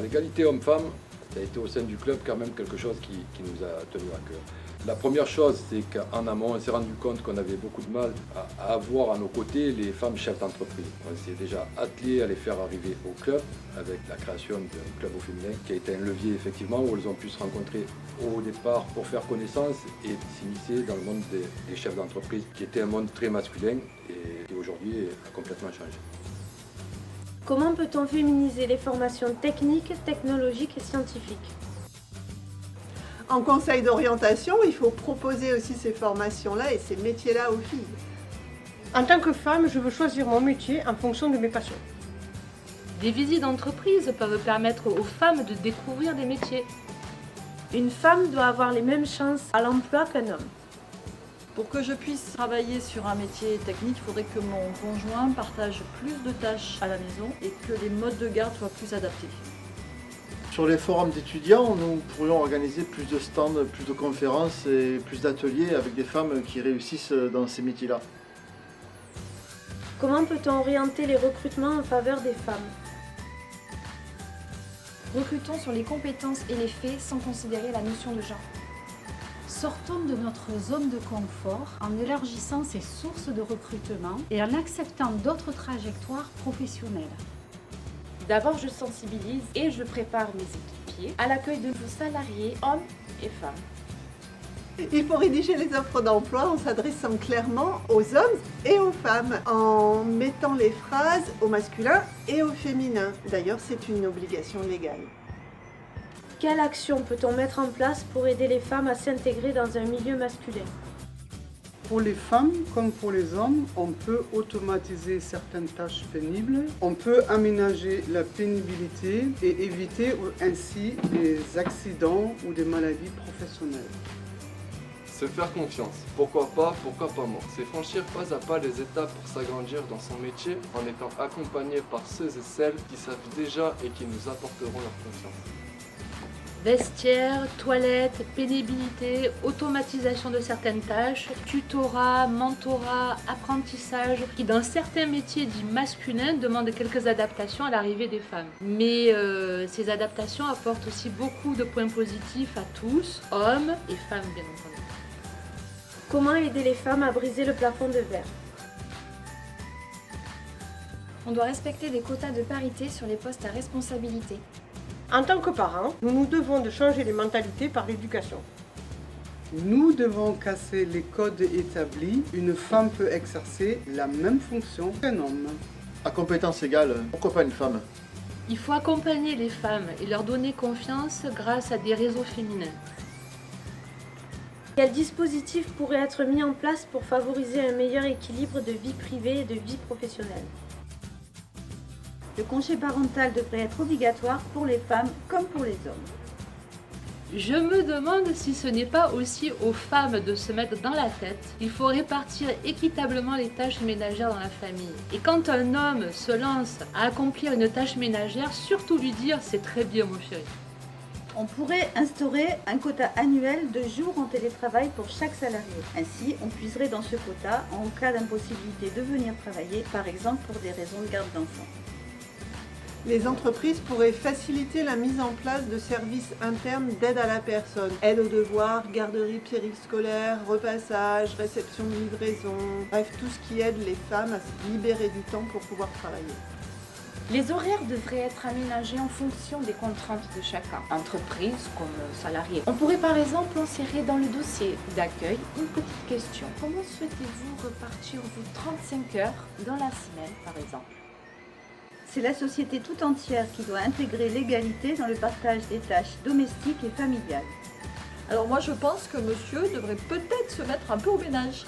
Alors, l'égalité homme-femme, ça a été au sein du club quand même quelque chose qui nous a tenu à cœur. La première chose, c'est qu'en amont, on s'est rendu compte qu'on avait beaucoup de mal à avoir à nos côtés les femmes chefs d'entreprise. On s'est déjà attelé à les faire arriver au club avec la création d'un club au féminin qui a été un levier effectivement où elles ont pu se rencontrer au départ pour faire connaissance et s'initier dans le monde des chefs d'entreprise qui était un monde très masculin et qui aujourd'hui a complètement changé. Comment peut-on féminiser les formations techniques, technologiques et scientifiques? En conseil d'orientation, il faut proposer aussi ces formations-là et ces métiers-là aux filles. En tant que femme, je veux choisir mon métier en fonction de mes passions. Des visites d'entreprise peuvent permettre aux femmes de découvrir des métiers. Une femme doit avoir les mêmes chances à l'emploi qu'un homme. Pour que je puisse travailler sur un métier technique, il faudrait que mon conjoint partage plus de tâches à la maison et que les modes de garde soient plus adaptés. Sur les forums d'étudiants, nous pourrions organiser plus de stands, plus de conférences et plus d'ateliers avec des femmes qui réussissent dans ces métiers-là. Comment peut-on orienter les recrutements en faveur des femmes? Recrutons sur les compétences et les faits sans considérer la notion de genre. Sortons de notre zone de confort en élargissant ses sources de recrutement et en acceptant d'autres trajectoires professionnelles. D'abord, je sensibilise et je prépare mes équipiers à l'accueil de nouveaux salariés, hommes et femmes. Il faut rédiger les offres d'emploi en s'adressant clairement aux hommes et aux femmes, en mettant les phrases au masculin et au féminin. D'ailleurs, c'est une obligation légale. Quelle action peut-on mettre en place pour aider les femmes à s'intégrer dans un milieu masculin? Pour les femmes comme pour les hommes, on peut automatiser certaines tâches pénibles, on peut aménager la pénibilité et éviter ainsi des accidents ou des maladies professionnelles. Se faire confiance, pourquoi pas moi. C'est franchir pas à pas les étapes pour s'agrandir dans son métier en étant accompagné par ceux et celles qui savent déjà et qui nous apporteront leur confiance. Vestiaire, toilettes, pénibilité, automatisation de certaines tâches, tutorat, mentorat, apprentissage, qui dans certains métiers dits masculins demandent quelques adaptations à l'arrivée des femmes. Mais ces adaptations apportent aussi beaucoup de points positifs à tous, hommes et femmes bien entendu. Comment aider les femmes à briser le plafond de verre? On doit respecter des quotas de parité sur les postes à responsabilité. En tant que parents, nous nous devons de changer les mentalités par l'éducation. Nous devons casser les codes établis. Une femme peut exercer la même fonction qu'un homme. À compétences égales, pourquoi pas une femme? Il faut accompagner les femmes et leur donner confiance grâce à des réseaux féminins. Quels dispositifs pourraient être mis en place pour favoriser un meilleur équilibre de vie privée et de vie professionnelle? Le congé parental devrait être obligatoire pour les femmes comme pour les hommes. Je me demande si ce n'est pas aussi aux femmes de se mettre dans la tête qu'il faut répartir équitablement les tâches ménagères dans la famille. Et quand un homme se lance à accomplir une tâche ménagère, surtout lui dire « c'est très bien mon chéri ». On pourrait instaurer un quota annuel de jours en télétravail pour chaque salarié. Ainsi, on puiserait dans ce quota en cas d'impossibilité de venir travailler, par exemple pour des raisons de garde d'enfants. Les entreprises pourraient faciliter la mise en place de services internes d'aide à la personne. Aide aux devoirs, garderie périscolaire, repassage, réception de livraison, bref, tout ce qui aide les femmes à se libérer du temps pour pouvoir travailler. Les horaires devraient être aménagés en fonction des contraintes de chacun, entreprise comme salarié. On pourrait par exemple insérer dans le dossier d'accueil une petite question. Comment souhaitez-vous repartir vos 35 heures dans la semaine par exemple? C'est la société tout entière qui doit intégrer l'égalité dans le partage des tâches domestiques et familiales. Alors moi je pense que monsieur devrait peut-être se mettre un peu au ménage.